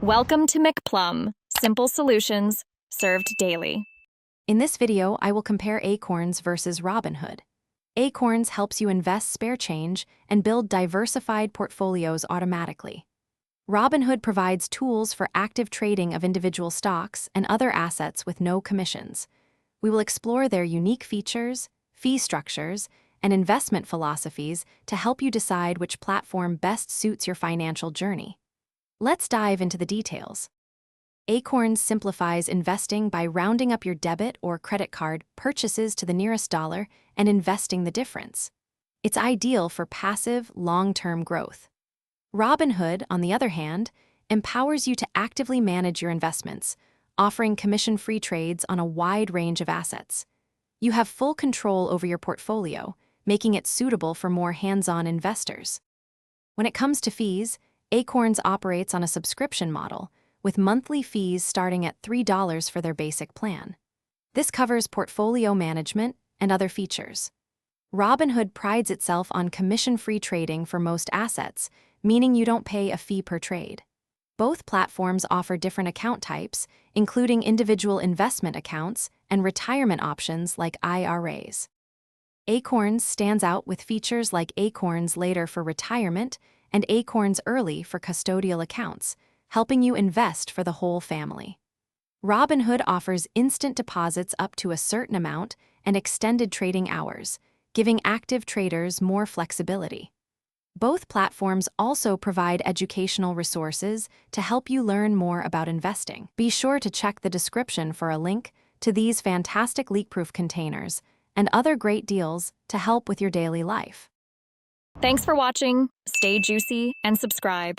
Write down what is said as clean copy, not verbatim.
Welcome to McPlum, simple solutions served daily. In this video, I will compare Acorns versus Robinhood. Acorns helps you invest spare change and build diversified portfolios automatically. Robinhood provides tools for active trading of individual stocks and other assets with no commissions. We will explore their unique features, fee structures, and investment philosophies to help you decide which platform best suits your financial journey. Let's dive into the details. Acorns simplifies investing by rounding up your debit or credit card purchases to the nearest dollar and investing the difference. It's ideal for passive, long-term growth. Robinhood, on the other hand, empowers you to actively manage your investments, offering commission-free trades on a wide range of assets. You have full control over your portfolio, making it suitable for more hands-on investors. When it comes to fees, Acorns operates on a subscription model, with monthly fees starting at $3 for their basic plan. This covers portfolio management and other features. Robinhood prides itself on commission-free trading for most assets, meaning you don't pay a fee per trade. Both platforms offer different account types, including individual investment accounts and retirement options like IRAs. Acorns stands out with features like Acorns Later for retirement and Acorns Early for custodial accounts, helping you invest for the whole family. Robinhood offers instant deposits up to a certain amount and extended trading hours, giving active traders more flexibility. Both platforms also provide educational resources to help you learn more about investing. Be sure to check the description for a link to these fantastic leak-proof containers and other great deals to help with your daily life. Thanks for watching. Stay juicy and subscribe.